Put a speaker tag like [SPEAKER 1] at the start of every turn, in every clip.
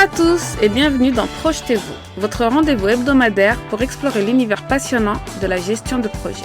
[SPEAKER 1] à tous et bienvenue dans Projetez-Vous, votre rendez-vous hebdomadaire pour explorer l'univers passionnant de la gestion de projet.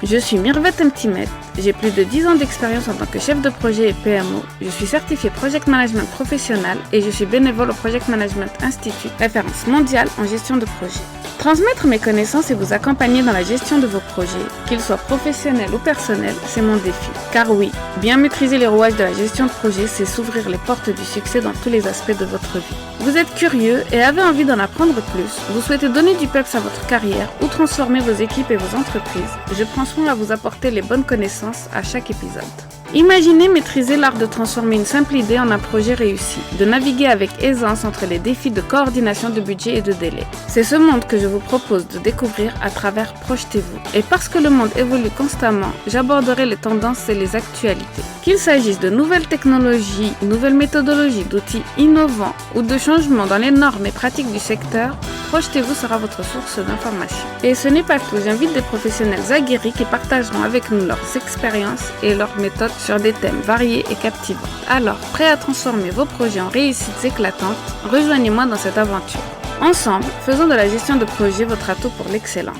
[SPEAKER 1] Je suis Mirvet-Mtimet, j'ai plus de 10 ans d'expérience en tant que chef de projet et PMO, je suis certifiée Project Management professionnel et je suis bénévole au Project Management Institute, référence mondiale en gestion de projet. Transmettre mes connaissances et vous accompagner dans la gestion de vos projets, qu'ils soient professionnels ou personnels, c'est mon défi. Car oui, bien maîtriser les rouages de la gestion de projet, c'est s'ouvrir les portes du succès dans tous les aspects de votre vie. Vous êtes curieux et avez envie d'en apprendre plus, vous souhaitez donner du peps à votre carrière ou transformer vos équipes et vos entreprises, je prends soin à vous apporter les bonnes connaissances à chaque épisode. Imaginez maîtriser l'art de transformer une simple idée en un projet réussi, de naviguer avec aisance entre les défis de coordination de budget et de délai. C'est ce monde que je vous propose de découvrir à travers Projetez-Vous. Et parce que le monde évolue constamment, j'aborderai les tendances et les actualités. Qu'il s'agisse de nouvelles technologies, nouvelles méthodologies, d'outils innovants ou de changements dans les normes et pratiques du secteur, Projetez-Vous sera votre source d'information. Et ce n'est pas tout, j'invite des professionnels aguerris qui partageront avec nous leurs expériences et leurs méthodes sur des thèmes variés et captivants. Alors, prêt à transformer vos projets en réussites éclatantes, rejoignez-moi dans cette aventure. Ensemble, faisons de la gestion de projet votre atout pour l'excellence.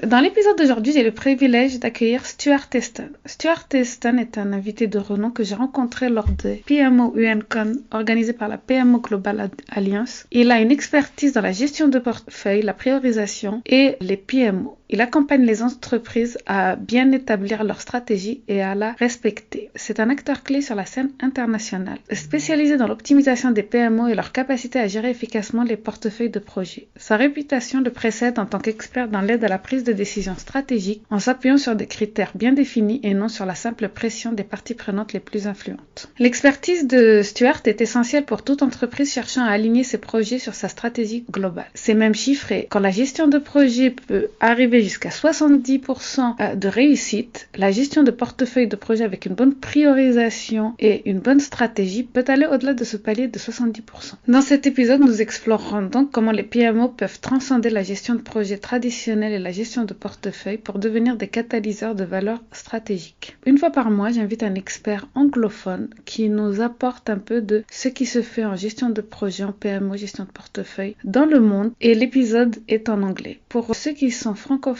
[SPEAKER 1] Dans l'épisode d'aujourd'hui, j'ai le privilège d'accueillir Stuart Easton. Stuart Easton est un invité de renom que j'ai rencontré lors des PMO UNCON organisé par la PMO Global Alliance. Il a une expertise dans la gestion de portefeuille, la priorisation et les PMO. Il accompagne les entreprises à bien établir leur stratégie et à la respecter. C'est un acteur clé sur la scène internationale, spécialisé dans l'optimisation des PMO et leur capacité à gérer efficacement les portefeuilles de projets. Sa réputation le précède en tant qu'expert dans l'aide à la prise de décision stratégique en s'appuyant sur des critères bien définis et non sur la simple pression des parties prenantes les plus influentes. L'expertise de Stuart est essentielle pour toute entreprise cherchant à aligner ses projets sur sa stratégie globale. C'est même chiffré. Quand la gestion de projet peut arriver jusqu'à 70% de réussite, la gestion de portefeuille de projet avec une bonne priorisation et une bonne stratégie peut aller au-delà de ce palier de 70%. Dans cet épisode, nous explorerons donc comment les PMO peuvent transcender la gestion de projet traditionnelle et la gestion de portefeuille pour devenir des catalyseurs de valeur stratégique. Une fois par mois, j'invite un expert anglophone qui nous apporte un peu de ce qui se fait en gestion de projet, en PMO, gestion de portefeuille dans le monde, et l'épisode est en anglais. Pour ceux qui sont francophones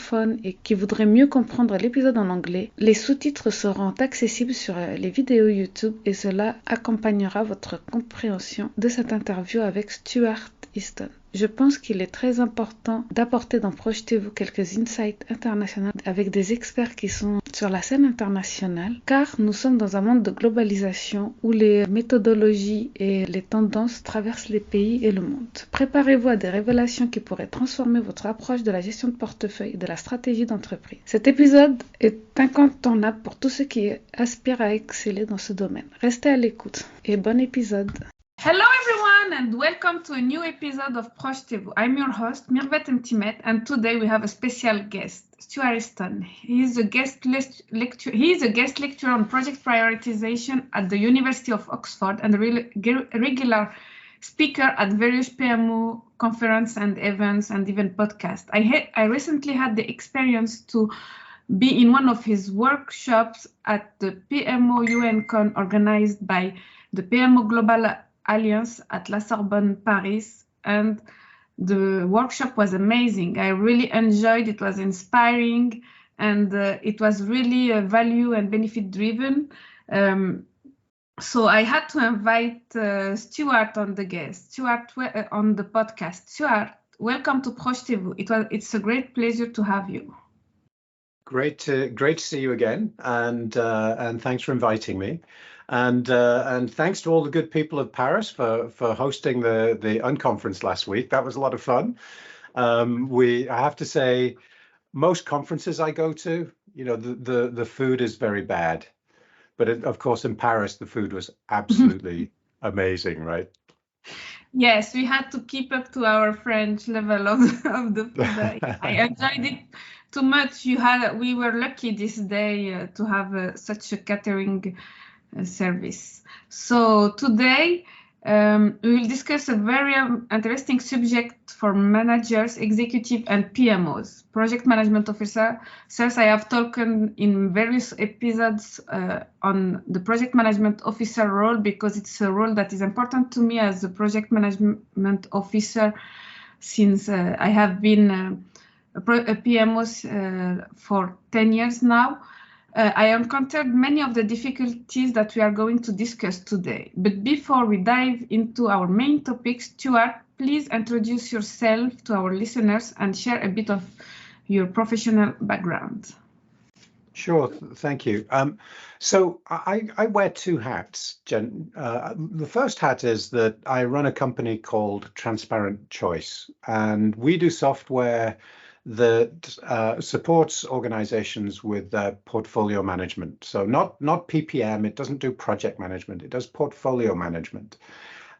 [SPEAKER 1] et qui voudraient mieux comprendre l'épisode en anglais, les sous-titres seront accessibles sur les vidéos YouTube et cela accompagnera votre compréhension de cette interview avec Stuart Easton. Je pense qu'il est très important d'apporter dans Projetez-Vous quelques insights internationaux avec des experts qui sont sur la scène internationale, car nous sommes dans un monde de globalisation où les méthodologies et les tendances traversent les pays et le monde. Préparez-vous à des révélations qui pourraient transformer votre approche de la gestion de portefeuille et de la stratégie d'entreprise. Cet épisode est incontournable pour tous ceux qui aspirent à exceller dans ce domaine. Restez à l'écoute et bon épisode. Hello everyone and welcome to a new episode of Projetez-Vous. I'm your host Mirvet-Mtimet and today we have a special guest, Stuart Easton. He is a guest lecturer on project prioritization at the University of Oxford and a regular speaker at various PMO conferences and events and even podcasts. I recently had the experience to be in one of his workshops at the PMO UNCON organized by the PMO Global Alliance at La Sorbonne, Paris, and the workshop was amazing. I really enjoyed it. It was inspiring and it was really value and benefit driven. So I had to invite Stuart on the on the podcast. Stuart, welcome to Projetez-Vous. It's a great pleasure to have you.
[SPEAKER 2] Great to see you again, and thanks for inviting me. And thanks to all the good people of Paris for hosting the unconference last week. That was a lot of fun. I have to say, most conferences I go to, the food is very bad, but of course in Paris the food was absolutely amazing, right?
[SPEAKER 1] Yes, we had to keep up to our French level of the food. I enjoyed it too much. We were lucky this day to have such a catering service. So today We will discuss a very interesting subject for managers, executive, and PMOs, project management officer. Since I have talked in various episodes on the project management officer role, because it's a role that is important to me as a project management officer, since I have been a PMO for 10 years now. I encountered many of the difficulties that we are going to discuss today. But before we dive into our main topic, Stuart, please introduce yourself to our listeners and share a bit of your professional background.
[SPEAKER 2] Sure, thank you. So I wear two hats, Jen. The first hat is that I run a company called TransparentChoice, and we do software that supports organizations with their portfolio management. So not PPM, it doesn't do project management, it does portfolio management.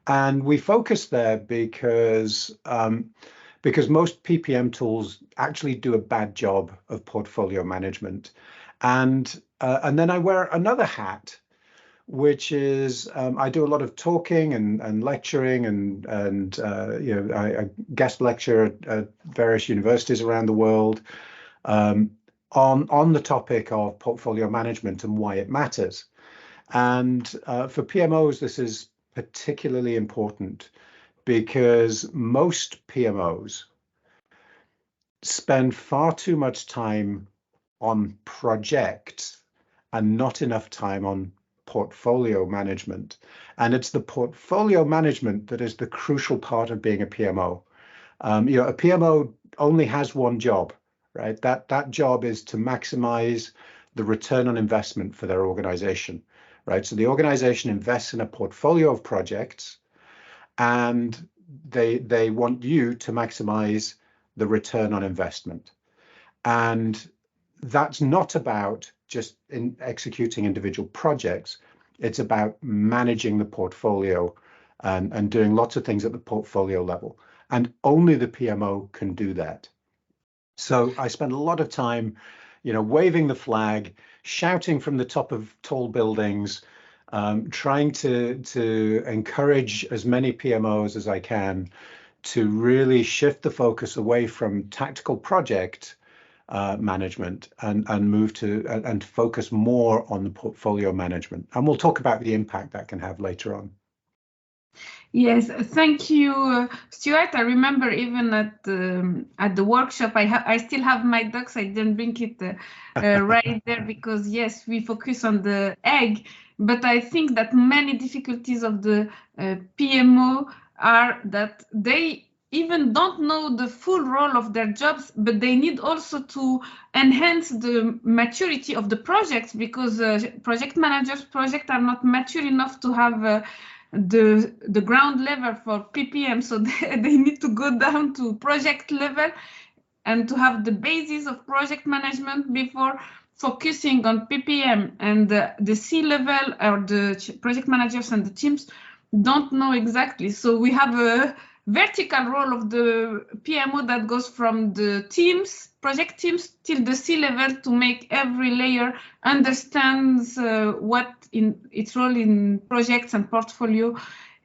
[SPEAKER 2] And we focus there because most PPM tools actually do a bad job of portfolio management. And then I wear another hat, which is I do a lot of talking and lecturing and I guest lecture at various universities around the world on the topic of portfolio management and why it matters. And for PMOs, this is particularly important because most PMOs spend far too much time on projects and not enough time on portfolio management. And it's the portfolio management that is the crucial part of being a PMO. A PMO only has one job, right? That job is to maximize the return on investment for their organization, right? So the organization invests in a portfolio of projects and they want you to maximize the return on investment. And that's not about just in executing individual projects. It's about managing the portfolio and doing lots of things at the portfolio level. And only the PMO can do that. So I spend a lot of time, waving the flag, shouting from the top of tall buildings, trying to encourage as many PMOs as I can to really shift the focus away from tactical project management and move to and focus more on the portfolio management. And we'll talk about the impact that can have later on.
[SPEAKER 1] Yes, thank you, Stuart. I remember even at the workshop, I still have my ducks. I didn't bring it right there because yes, we focus on the egg. But I think that many difficulties of the PMO are that they even don't know the full role of their jobs, but they need also to enhance the maturity of the projects because project managers' projects are not mature enough to have the ground level for PPM. So they need to go down to project level and to have the basis of project management before focusing on PPM. And the C-level or the project managers and the teams don't know exactly. So we have a vertical role of the PMO that goes from the teams, project teams, till the C-level to make every layer understands what in its role in projects and portfolio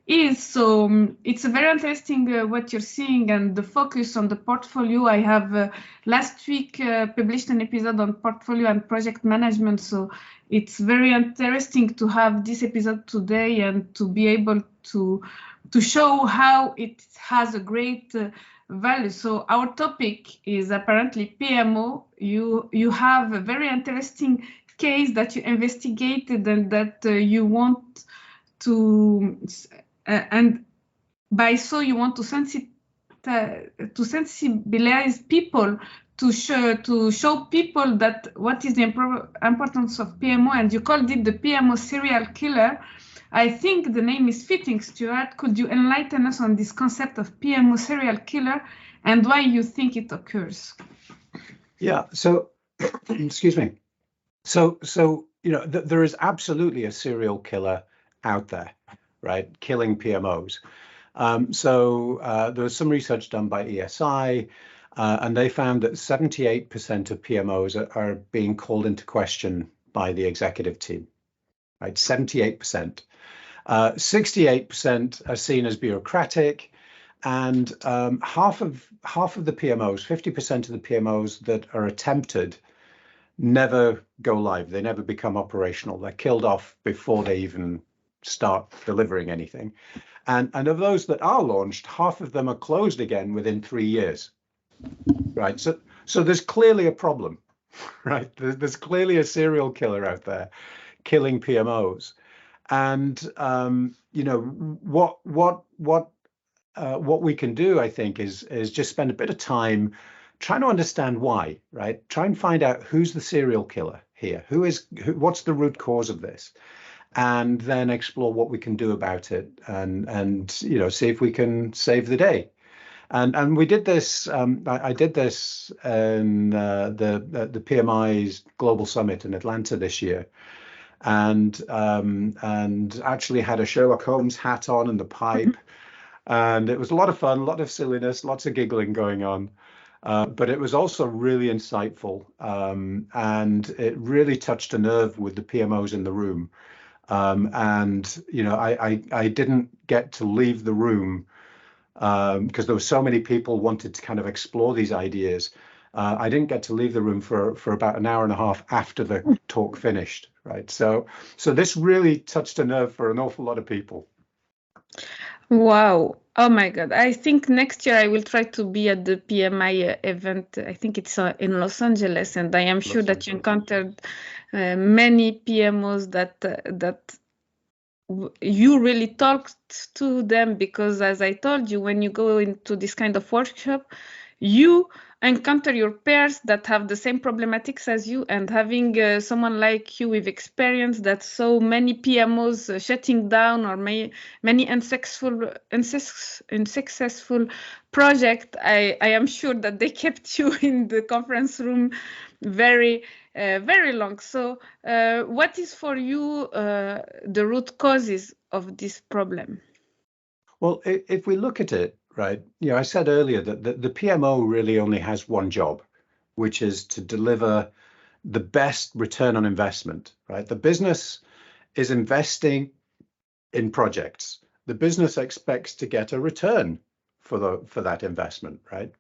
[SPEAKER 1] is. So it's a very interesting what you're seeing and the focus on the portfolio. I have last week published an episode on portfolio and project management. So it's very interesting to have this episode today and to be able to show how it has a great value. So our topic is apparently PMO. You have a very interesting case that you investigated and that you want to, and by so you want to sensibilize people to show people that what is the importance of PMO, and you called it the PMO serial killer. I think the name is fitting, Stuart. Could you enlighten us on this concept of PMO serial killer and why you think it occurs?
[SPEAKER 2] Yeah, so, excuse me. So there is absolutely a serial killer out there, right? Killing PMOs. There was some research done by ESI, and they found that 78% of PMOs are being called into question by the executive team, right? 78%. 68% are seen as bureaucratic, and half of the PMOs, 50% of the PMOs that are attempted, never go live. They never become operational. They're killed off before they even start delivering anything. And of those that are launched, half of them are closed again within 3 years. Right. So there's clearly a problem, right? There's clearly a serial killer out there killing PMOs. And what we can do, I think, is just spend a bit of time trying to understand why, right? Try and find out who's the serial killer here. What's the root cause of this? And then explore what we can do about it, and see if we can save the day. And we did this. I did this in the PMI's Global Summit in Atlanta this year, and actually had a Sherlock Holmes hat on and the pipe, and it was a lot of fun, a lot of silliness, lots of giggling going on. But it was also really insightful, and it really touched a nerve with the PMOs in the room. I didn't get to leave the room because there were so many people wanted to kind of explore these ideas. I didn't get to leave the room for about an hour and a half after the talk finished, right? So this really touched a nerve for an awful lot of people.
[SPEAKER 1] Wow. Oh my God. I think next year I will try to be at the PMI event. I think it's in Los Angeles, and I am sure that you encountered many PMOs that you really talked to them, because as I told you, when you go into this kind of workshop, you encounter your peers that have the same problematics as you, and having someone like you with experience that so many PMOs shutting down, or many unsuccessful project, I am sure that they kept you in the conference room very long. So what is for you the root causes of this problem?
[SPEAKER 2] Well, if we look at it, right, I said earlier that the PMO really only has one job, which is to deliver the best return on investment, right? The business is investing in projects. The business expects to get a return for that investment, right?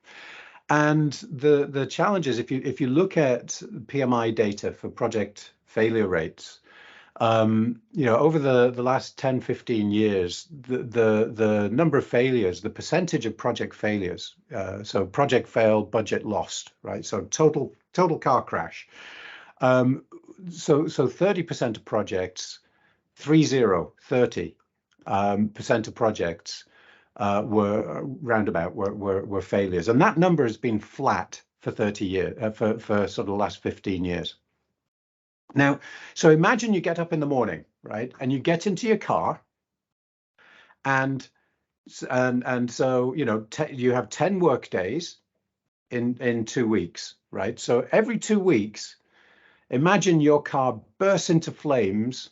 [SPEAKER 2] And the challenge is, if you look at PMI data for project failure rates, over the last 10, 15 years, the number of failures, the percentage of project failures, so project failed, budget lost, right? So total car crash. So 30% of projects, 30% of projects were roundabout were failures, and that number has been flat for 30 years, for sort of the last 15 years. Now, so imagine you get up in the morning, right, and you get into your car, and so you have 10 work days in 2 weeks, right? So every 2 weeks, imagine your car bursts into flames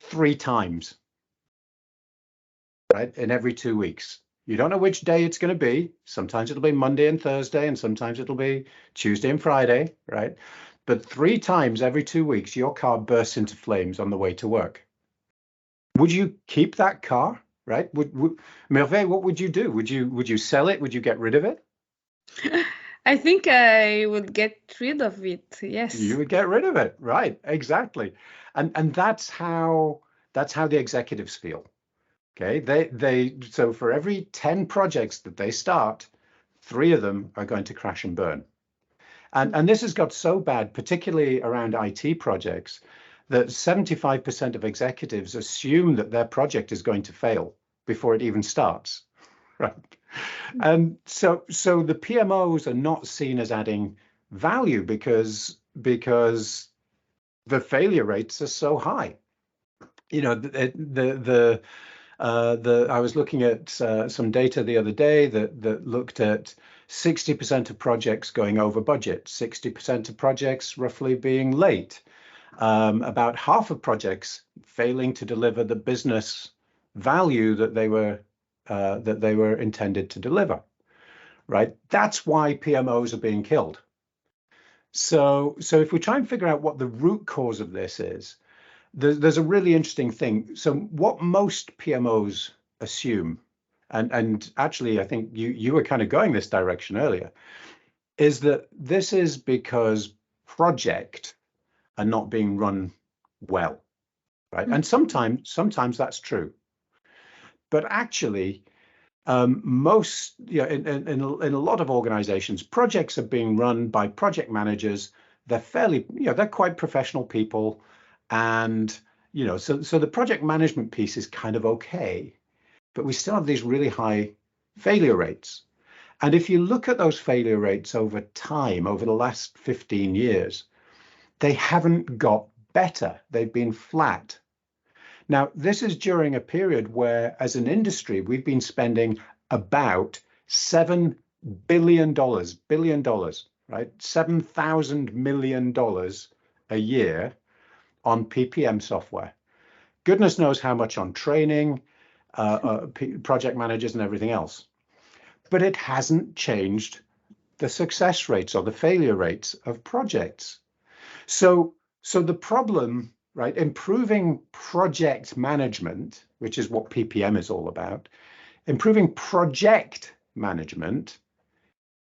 [SPEAKER 2] 3 times, right? In every 2 weeks. You don't know which day it's going to be. Sometimes it'll be Monday and Thursday, and sometimes it'll be Tuesday and Friday, right? But 3 times every 2 weeks, your car bursts into flames on the way to work. Would you keep that car, right? Merveille, what would you do? Would you sell it? Would you get rid of it?
[SPEAKER 1] I think I would get rid of it. Yes.
[SPEAKER 2] You would get rid of it, right? Exactly. And that's how the executives feel. Okay, so for every 10 projects that they start, 3 of them are going to crash and burn. And this has got so bad, particularly around IT projects, that 75% of executives assume that their project is going to fail before it even starts, right? And so the PMOs are not seen as adding value because the failure rates are so high. I was looking at some data the other day that looked at 60% of projects going over budget, 60% of projects roughly being late, about half of projects failing to deliver the business value that they were intended to deliver, right? That's why PMOs are being killed. So if we try and figure out what the root cause of this is, there's a really interesting thing. So what most PMOs assume, and actually I think you were kind of going this direction earlier, is that this is because projects are not being run well, right? And sometimes that's true, but actually most, in a lot of organizations, projects are being run by project managers. They're fairly, they're quite professional people, and so the project management piece is kind of okay, but we still have these really high failure rates. And if you look at those failure rates over time, over the last 15 years, they haven't got better. They've been flat. Now, this is during a period where, as an industry, we've been spending about $7 billion, right? $7,000 million a year on PPM software. Goodness knows how much on training, project managers and everything else. But it hasn't changed the success rates or the failure rates of projects. So the problem, right, improving project management, which is what PPM is all about, improving project management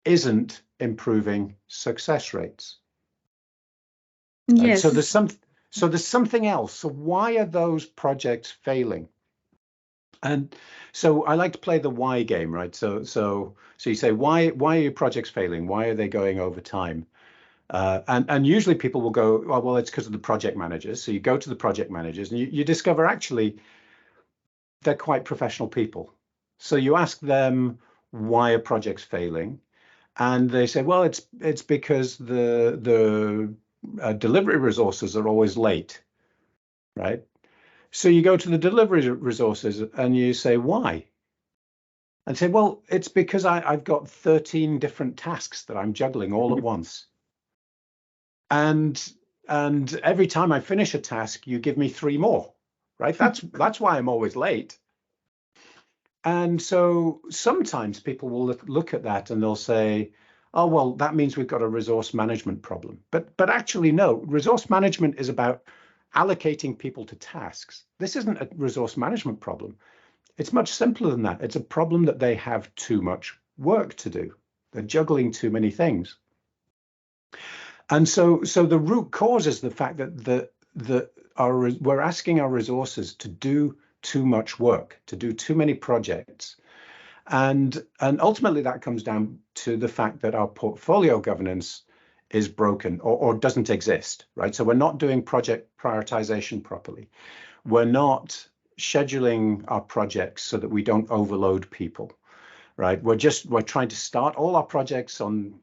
[SPEAKER 2] isn't improving success rates.
[SPEAKER 1] Yes.
[SPEAKER 2] Right? So there's something else. So why are those projects failing? And so I like to play the why game, right? So you say, why are your projects failing? Why are they going over time? And usually people will go, oh, well, it's because of the project managers. So you go to the project managers and you discover actually they're quite professional people. So you ask them, why are projects failing? And they say, well, it's because the delivery resources are always late, right? So you go to the delivery resources and you say, why? And say, well, it's because I've got 13 different tasks that I'm juggling all at once. And every time I finish a task, you give me 3 more, right? That's why I'm always late. And so sometimes people will look at that and they'll say, oh, well, that means we've got a resource management problem. But actually, no, resource management is about allocating people to tasks. This isn't a resource management problem. It's much simpler than that. It's a problem that they have too much work to do. They're juggling too many things. And so the root cause is the fact that we're asking our resources to do too much work, to do too many projects. And ultimately that comes down to the fact that our portfolio governance is broken or doesn't exist, right? So we're not doing project prioritization properly. We're not scheduling our projects so that we don't overload people, right? We're trying to start all our projects on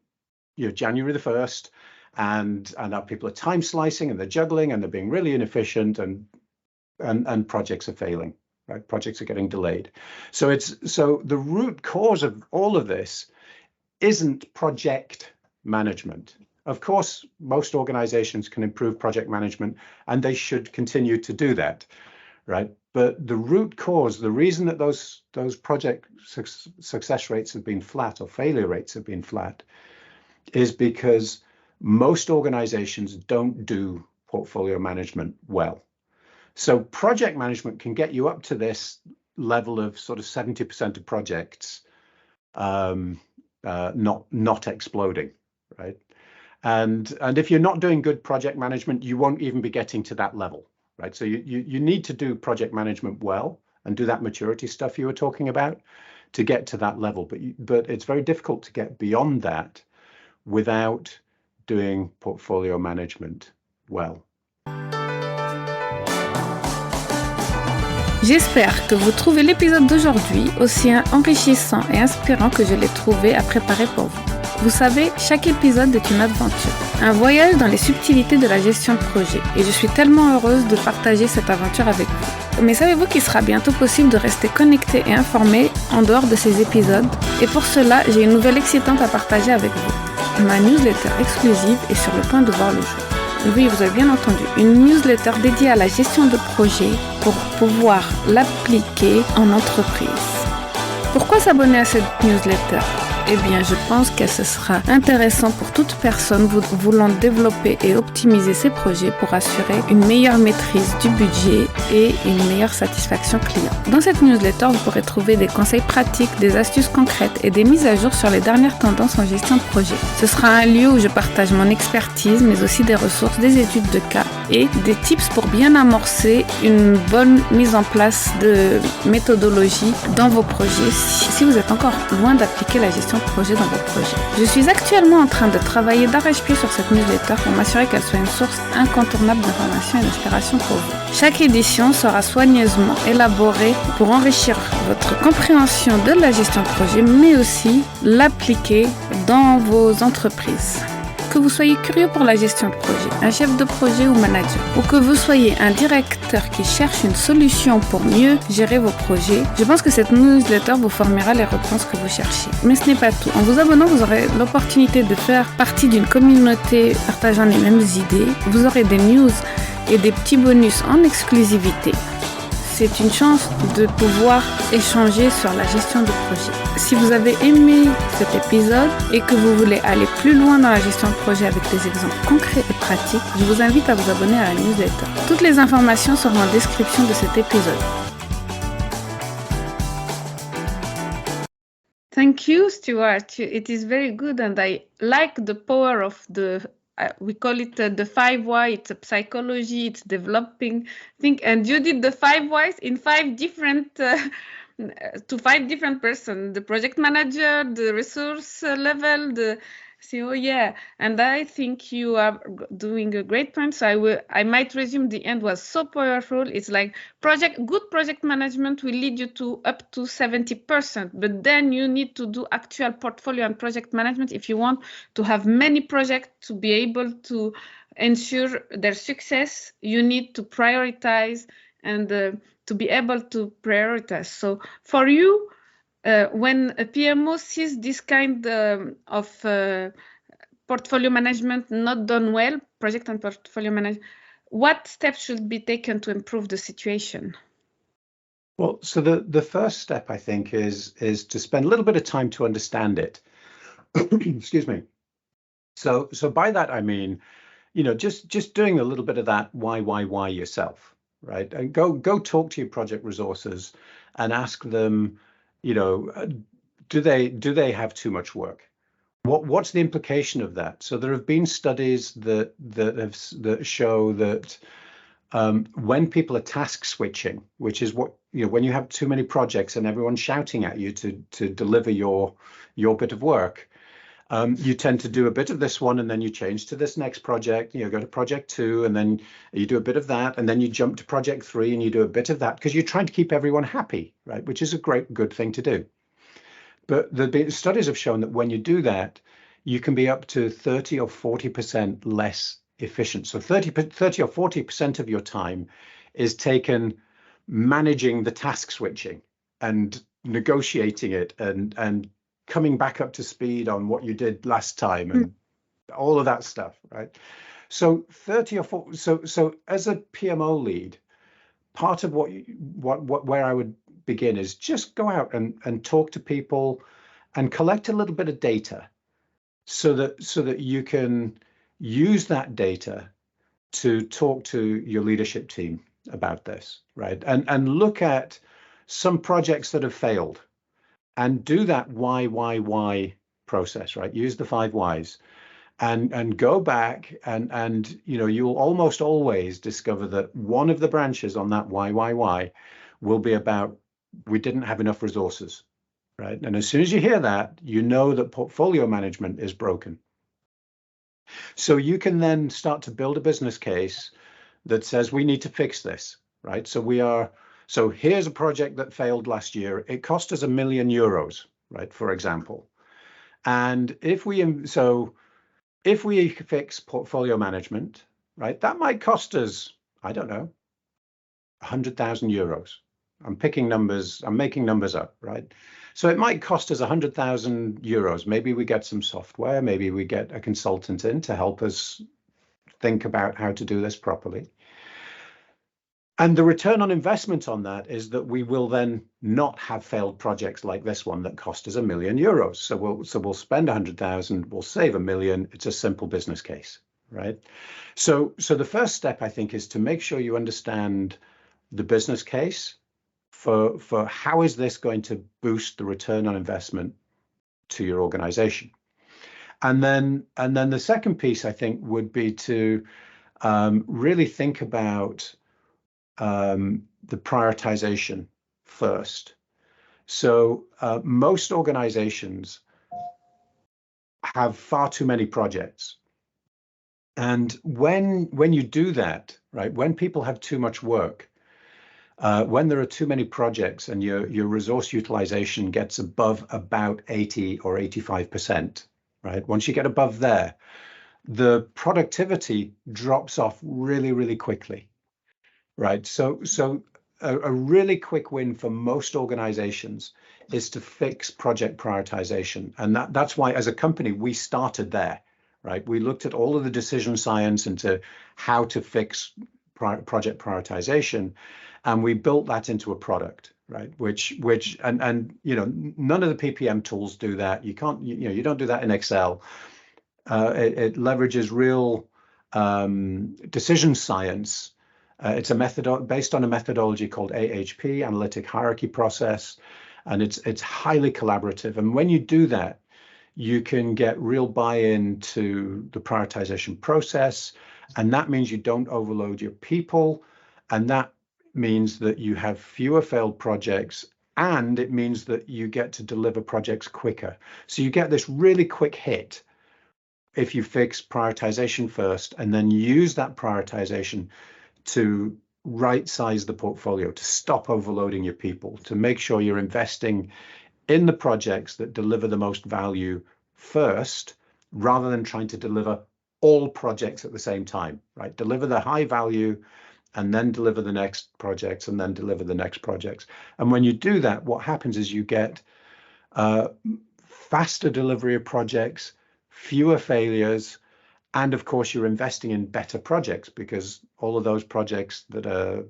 [SPEAKER 2] January the 1st, and our people are time slicing and they're juggling and they're being really inefficient, and projects are failing, right? Projects are getting delayed. So the root cause of all of this isn't project management. Of course, most organizations can improve project management, and they should continue to do that, right? But the root cause, the reason that those project success rates have been flat or failure rates have been flat, is because most organizations don't do portfolio management well. So project management can get you up to this level of sort of 70% of projects not exploding, right? And if you're not doing good project management, you won't even be getting to that level, right? So you need to do project management well and do that maturity stuff you were talking about to get to that level. But it's very difficult to get beyond that without doing portfolio management well.
[SPEAKER 1] J'espère que vous trouvez l'épisode d'aujourd'hui aussi enrichissant et inspirant que je l'ai trouvé à préparer pour vous. Vous savez, chaque épisode est une aventure, un voyage dans les subtilités de la gestion de projet, et je suis tellement heureuse de partager cette aventure avec vous. Mais savez-vous qu'il sera bientôt possible de rester connecté et informé en dehors de ces épisodes? Et pour cela, j'ai une nouvelle excitante à partager avec vous. Ma newsletter exclusive est sur le point de voir le jour. Oui, vous avez bien entendu, une newsletter dédiée à la gestion de projet pour pouvoir l'appliquer en entreprise. Pourquoi s'abonner à cette newsletter? eh bien, je pense que ce sera intéressant pour toute personne voulant développer et optimiser ses projets pour assurer une meilleure maîtrise du budget et une meilleure satisfaction client. Dans cette newsletter, vous pourrez trouver des conseils pratiques, des astuces concrètes et des mises à jour sur les dernières tendances en gestion de projet. Ce sera un lieu où je partage mon expertise, mais aussi des ressources, des études de cas et des tips pour bien amorcer une bonne mise en place de méthodologie dans vos projets si vous êtes encore loin d'appliquer la gestion de projet dans vos projets. Je suis actuellement en train de travailler d'arrache-pied sur cette newsletter pour m'assurer qu'elle soit une source incontournable d'informations et d'inspiration pour vous. Chaque édition sera soigneusement élaborée pour enrichir votre compréhension de la gestion de projet, mais aussi l'appliquer dans vos entreprises. Que vous soyez curieux pour la gestion de projet, un chef de projet ou manager, ou que vous soyez un directeur qui cherche une solution pour mieux gérer vos projets, je pense que cette newsletter vous fournira les réponses que vous cherchez. Mais ce n'est pas tout. En vous abonnant, vous aurez l'opportunité de faire partie d'une communauté partageant les mêmes idées. Vous aurez des news et des petits bonus en exclusivité. C'est une chance de pouvoir échanger sur la gestion de projet. Si vous avez aimé cet épisode et que vous voulez aller plus loin dans la gestion de projet avec des exemples concrets et pratiques, je vous invite à vous abonner à la newsletter. Toutes les informations seront en description de cet épisode. Thank you, Stuart. It is very good and I like the power of we call it the 5 why. It's a psychology, it's developing thing. And you did the 5 whys in 5 different, to 5 different persons, the project manager, the resource level, the CEO, yeah. And I think you are doing a great point. So I might resume. The end was so powerful. It's like good project management will lead you to up to 70%, but then you need to do actual portfolio and project management if you want to have many projects to be able to ensure their success. You need to prioritize and to be able to prioritize. So for you, when a PMO sees this kind of portfolio management not done well, project and portfolio management, what steps should be taken to improve the situation?
[SPEAKER 2] Well, so the first step, I think, is to spend a little bit of time to understand it. Excuse me. So by that I mean, just doing a little bit of that why yourself, right? And go talk to your project resources and ask them, do they have too much work? What's the implication of that? So there have been studies that show that when people are task switching, which is what when you have too many projects and everyone's shouting at you to deliver your bit of work, you tend to do a bit of this one and then you change to this next project. Go to project 2 and then you do a bit of that and then you jump to project 3 and you do a bit of that because you're trying to keep everyone happy, right? Which is a good thing to do. But the studies have shown that when you do that, you can be up to 30 or 40% less efficient. So 30 or 40% of your time is taken managing the task switching and negotiating it and coming back up to speed on what you did last time and all of that stuff, right? So 30 or 40. So as a PMO lead, part of where I would begin is just go out and talk to people and collect a little bit of data so that you can use that data to talk to your leadership team about this, right? And look at some projects that have failed and do that why process, right? Use the 5 whys and go back and you'll almost always discover that one of the branches on that why will be about we didn't have enough resources, right? And as soon as you hear that, you know that portfolio management is broken. So you can then start to build a business case that says we need to fix this, right? So here's a project that failed last year. It cost us €1 million, right? For example. And if we fix portfolio management, right, that might cost us, I don't know, €100,000. I'm making numbers up, right? So it might cost us €100,000. Maybe we get some software, maybe we get a consultant in to help us think about how to do this properly. And the return on investment on that is that we will then not have failed projects like this one that cost us €1 million. So we'll spend 100,000, we'll save $1 million. It's a simple business case, right? So the first step, I think, is to make sure you understand the business case for how is this going to boost the return on investment to your organization. And then the second piece, I think, would be to really think about the prioritization first. So most organizations have far too many projects. And when you do that, right, when people have too much work, when there are too many projects and your resource utilization gets above about 80 or 85%, right? Once you get above there, the productivity drops off really, really quickly. Right. So a really quick win for most organizations is to fix project prioritization. And that's why, as a company, we started there. Right. We looked at all of the decision science into how to fix project prioritization, and we built that into a product. Right. Which and you know, none of the PPM tools do that. You can't, you don't do that in Excel. It leverages real decision science. It's a method based on a methodology called AHP, Analytic Hierarchy Process, and it's highly collaborative. And when you do that, you can get real buy-in to the prioritization process, and that means you don't overload your people, and that means that you have fewer failed projects, and it means that you get to deliver projects quicker. So you get this really quick hit if you fix prioritization first, and then use that prioritization to right size the portfolio, to stop overloading your people, to make sure you're investing in the projects that deliver the most value first, rather than trying to deliver all projects at the same time, right? Deliver the high value and then deliver the next projects and then deliver the next projects. And when you do that, what happens is you get faster delivery of projects, fewer failures, and of course, you're investing in better projects, because all of those projects that are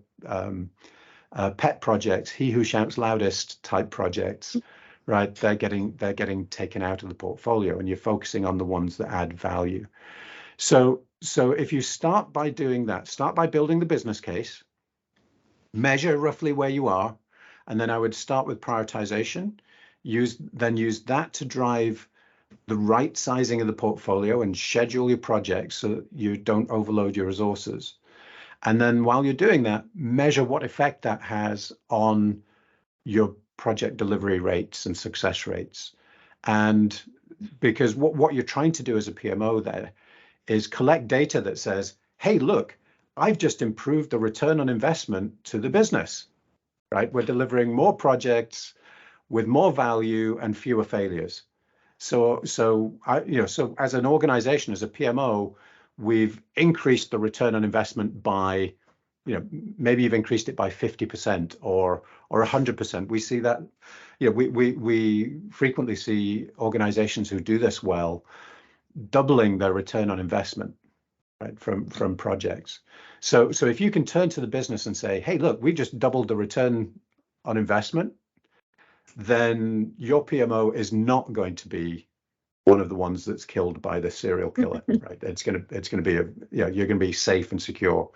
[SPEAKER 2] pet projects, he who shouts loudest type projects, right? They're getting taken out of the portfolio, and you're focusing on the ones that add value. So if you start by doing that, start by building the business case, measure roughly where you are, and then I would start with prioritization. Use that to drive the right sizing of the portfolio and schedule your projects so that you don't overload your resources. And then while you're doing that, measure what effect that has on your project delivery rates and success rates. And because what you're trying to do as a PMO there is collect data that says, hey, look, I've just improved the return on investment to the business, right? We're delivering more projects with more value and fewer failures. So as an organization, as a PMO, we've increased the return on investment by, maybe you've increased it by 50% or 100%. We see that, we frequently see organizations who do this well, doubling their return on investment, right, from projects. So if you can turn to the business and say, hey, look, we just doubled the return on investment, then your PMO is not going to be one of the ones that's killed by the serial killer, right? It's going to be you're going to be safe and secure,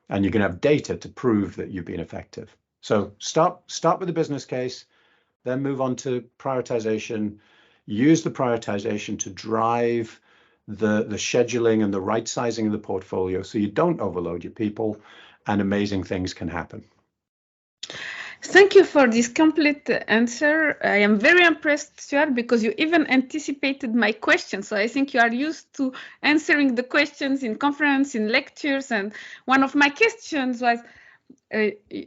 [SPEAKER 2] and you're going to have data to prove that you've been effective. So start with the business case, then move on to prioritization. Use the prioritization to drive the scheduling and the right sizing of the portfolio, so you don't overload your people, and amazing things can happen.
[SPEAKER 1] Thank you for this complete answer. I am very impressed, Stuart, because you even anticipated my questions. So I think you are used to answering the questions in conference, in lectures. And one of my questions was,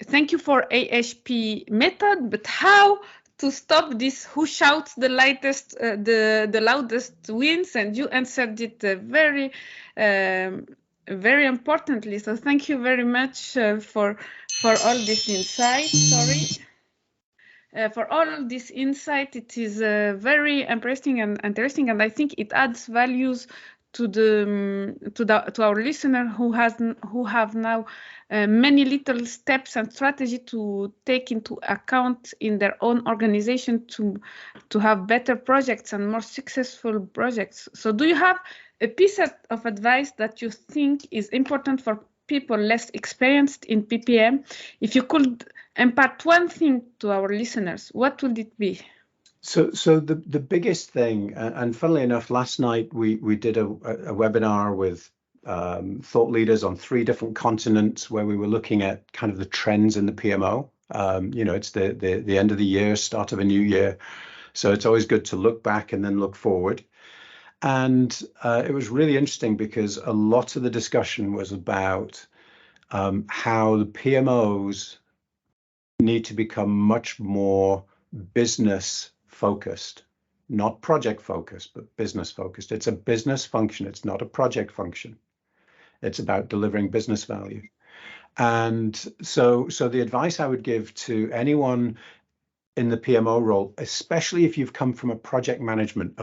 [SPEAKER 1] thank you for AHP method, but how to stop this who shouts the loudest, the loudest wins? And you answered it very importantly. So thank you very much for all this insight. For all this insight, it is very interesting, and I think it adds values to our listener who have now many little steps and strategy to take into account in their own organization to have better projects and more successful projects. So do you have a piece of advice that you think is important for people less experienced in PPM? If you could impart one thing to our listeners, what would it be?
[SPEAKER 2] So the biggest thing, and funnily enough, last night we did a webinar with thought leaders on 3 different continents where we were looking at kind of the trends in the PMO. It's the end of the year, start of a new year, so it's always good to look back and then look forward. And it was really interesting because a lot of the discussion was about how the PMOs need to become much more business focused, not project focused, but business focused. It's a business function. It's not a project function. It's about delivering business value. And so the advice I would give to anyone in the PMO role, especially if you've come from a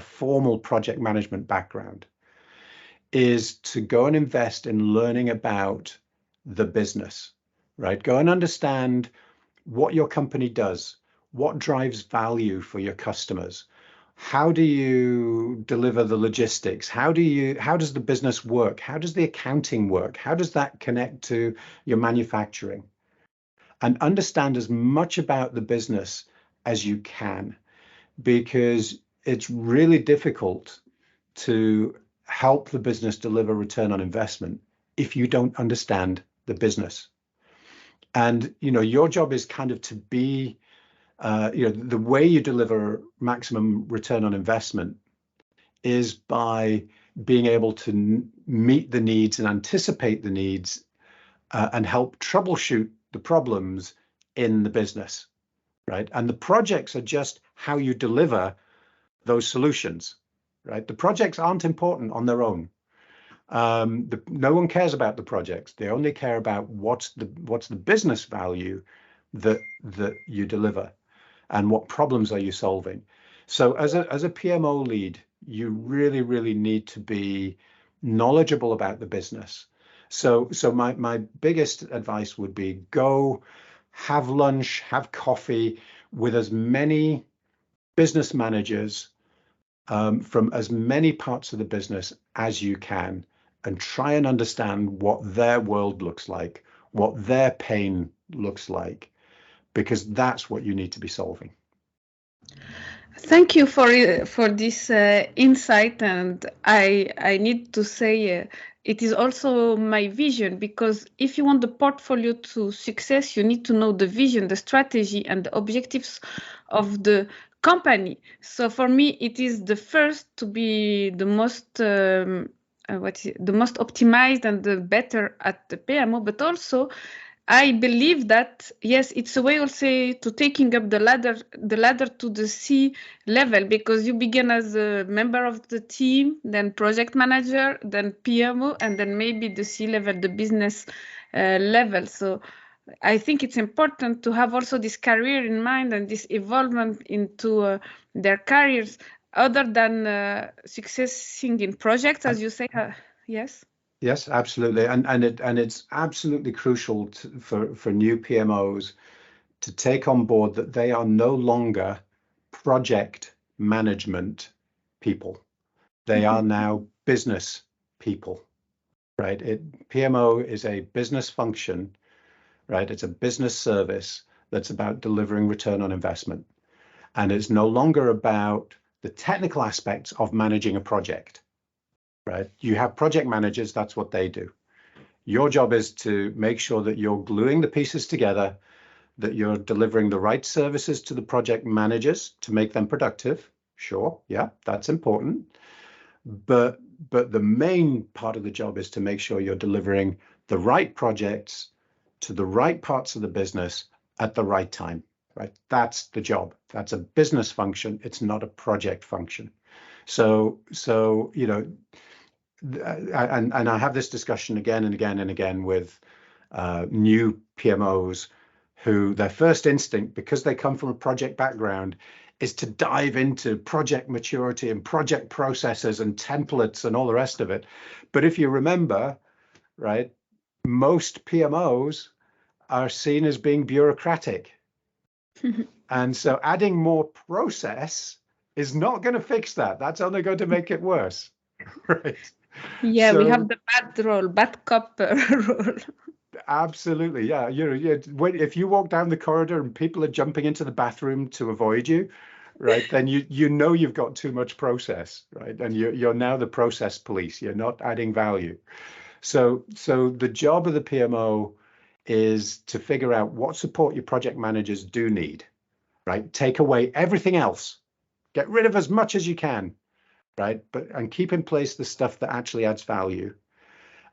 [SPEAKER 2] formal project management background, is to go and invest in learning about the business, right? Go and understand what your company does, what drives value for your customers. How do you deliver the logistics? How does the business work? How does the accounting work? How does that connect to your manufacturing? And understand as much about the business as you can, because it's really difficult to help the business deliver return on investment if you don't understand the business. And your job is kind of to be the way you deliver maximum return on investment is by being able to meet the needs and anticipate the needs and help troubleshoot the problems in the business, right? And the projects are just how you deliver those solutions, right? The projects aren't important on their own. No one cares about the projects. They only care about what's the business value that you deliver. And what problems are you solving? So as a PMO lead, you really, really need to be knowledgeable about the business. So my biggest advice would be go have lunch, have coffee with as many business managers from as many parts of the business as you can, and try and understand what their world looks like, what their pain looks like, because that's what you need to be solving.
[SPEAKER 1] Thank you for this insight, and I need to say it is also my vision, because if you want the portfolio to success, you need to know the vision, the strategy, and the objectives of the company. So for me, it is the first to be the most the most optimized and the better at the PMO, but also I believe that, yes, it's a way also to taking up the ladder to the C level, because you begin as a member of the team, then project manager, then PMO, and then maybe the C level, the business level. So I think it's important to have also this career in mind and this evolvement into their careers, other than successing in projects, as you say. Yes.
[SPEAKER 2] Yes, absolutely, and it's absolutely crucial for new PMOs to take on board that they are no longer project management people. They are now business people, right? PMO is a business function, right? It's a business service that's about delivering return on investment, and it's no longer about the technical aspects of managing a project. Right? You have project managers, that's what they do. Your job is to make sure that you're gluing the pieces together, that you're delivering the right services to the project managers to make them productive. Sure, yeah, that's important. But the main part of the job is to make sure you're delivering the right projects to the right parts of the business at the right time, right? That's the job. That's a business function. It's not a project function. So and I have this discussion again and again and again with new PMOs who their first instinct, because they come from a project background, is to dive into project maturity and project processes and templates and all the rest of it. But if you remember, right, most PMOs are seen as being bureaucratic. And so adding more process is not going to fix that. That's only going to make it worse. Right.
[SPEAKER 1] Yeah, so, we have the bad cop role.
[SPEAKER 2] Absolutely. Yeah. If you walk down the corridor and people are jumping into the bathroom to avoid you, right, then you know you've got too much process, right? And you're now the process police. You're not adding value. So the job of the PMO is to figure out what support your project managers do need, right? Take away everything else. Get rid of as much as you can, right? And keep in place the stuff that actually adds value.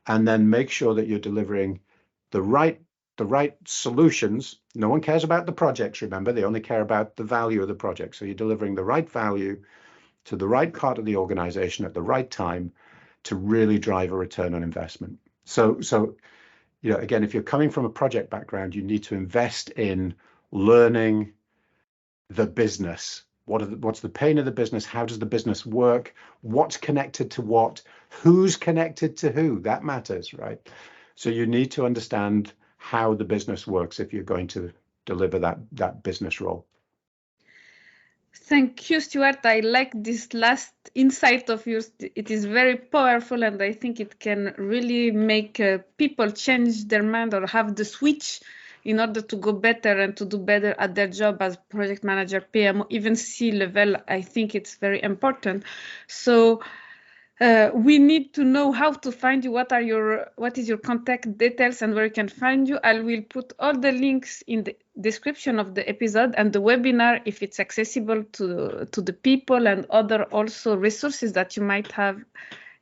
[SPEAKER 2] And then make sure that you're delivering the right solutions. No one cares about the projects, remember, they only care about the value of the project. So you're delivering the right value to the right part of the organization at the right time to really drive a return on investment. So again, if you're coming from a project background, you need to invest in learning the business. What's the pain of the business? How does the business work? What's connected to what? Who's connected to who? That matters, right? So you need to understand how the business works if you're going to deliver that business role.
[SPEAKER 1] Thank you, Stuart. I like this last insight of yours. It is very powerful, and I think it can really make people change their mind or have the switch in order to go better and to do better at their job as project manager, PMO, even C-level. I think it's very important. So we need to know how to find you. What is your contact details and where you can find you? I will put all the links in the description of the episode and the webinar if it's accessible to the people, and other also resources that you might have.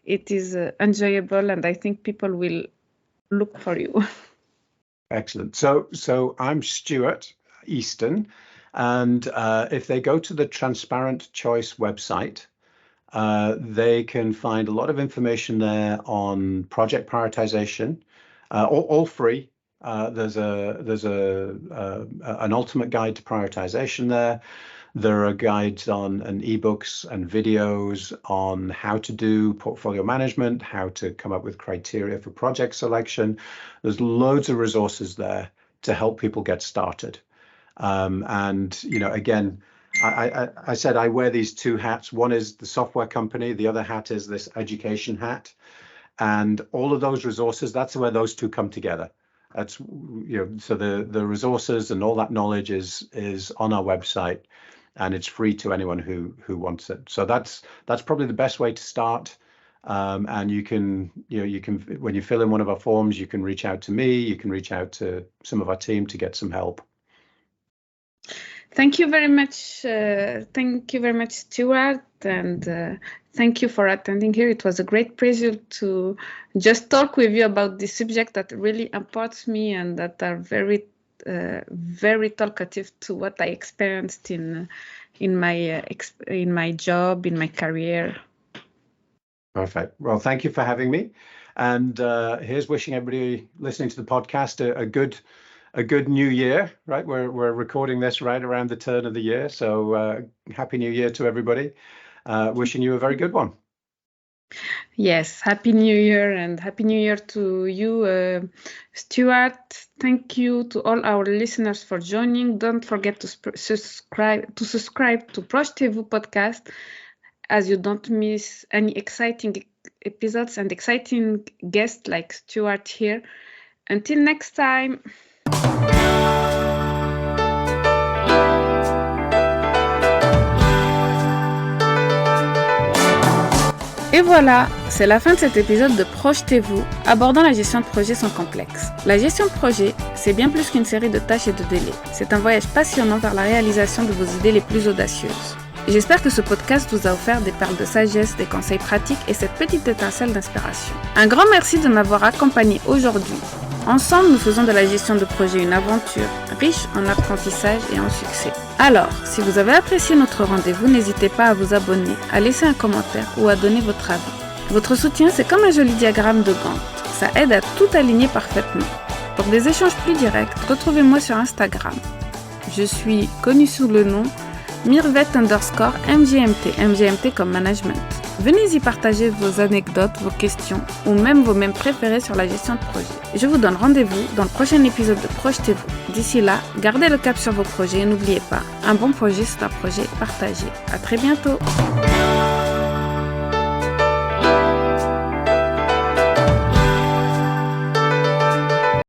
[SPEAKER 1] It is enjoyable, and I think people will look for you.
[SPEAKER 2] Excellent. So I'm Stuart Easton, and if they go to the TransparentChoice website, they can find a lot of information there on project prioritization, all free. There's an ultimate guide to prioritization there. There are guides on and ebooks and videos on how to do portfolio management, how to come up with criteria for project selection. There's loads of resources there to help people get started. And again, I said I wear these two hats. One is the software company. The other hat is this education hat. And all of those resources, that's where those two come together. That's, so the resources and all that knowledge is on our website, and it's free to anyone who wants it. So that's probably the best way to start. And you can when you fill in one of our forms, you can reach out to me, you can reach out to some of our team to get some help.
[SPEAKER 1] Thank you very much. Thank you very much, Stuart, and thank you for attending here. It was a great pleasure to just talk with you about this subject that really imports me and that are very, very talkative to what I experienced in my job, in my career.
[SPEAKER 2] Perfect. Well, thank you for having me, and here's wishing everybody listening to the podcast a good new year, right? We're recording this right around the turn of the year. So happy new year to everybody. Wishing you a very good one.
[SPEAKER 1] Yes, happy new year, and happy new year to you, Stuart. Thank you to all our listeners for joining. Don't forget to subscribe to Projetez-Vous podcast, as you don't miss any exciting episodes and exciting guests like Stuart here. Until next time. Et voilà, c'est la fin de cet épisode de Projetez-Vous, abordant la gestion de projet sans complexe. La gestion de projet, c'est bien plus qu'une série de tâches et de délais. C'est un voyage passionnant vers la réalisation de vos idées les plus audacieuses. J'espère que ce podcast vous a offert des perles de sagesse, des conseils pratiques et cette petite étincelle d'inspiration. Un grand merci de m'avoir accompagné aujourd'hui. Ensemble, nous faisons de la gestion de projet une aventure riche en apprentissage et en succès. Alors, si vous avez apprécié notre rendez-vous, n'hésitez pas à vous abonner, à laisser un commentaire ou à donner votre avis. Votre soutien, c'est comme un joli diagramme de Gantt. Ça aide à tout aligner parfaitement. Pour des échanges plus directs, retrouvez-moi sur Instagram. Je suis connue sous le nom Mirvet_MGMT, MGMT comme management. Venez y partager vos anecdotes, vos questions ou même vos mèmes préférés sur la gestion de projet. Je vous donne rendez-vous dans le prochain épisode de Projetez-Vous. D'ici là, gardez le cap sur vos projets et n'oubliez pas, un bon projet c'est un projet partagé. À très bientôt.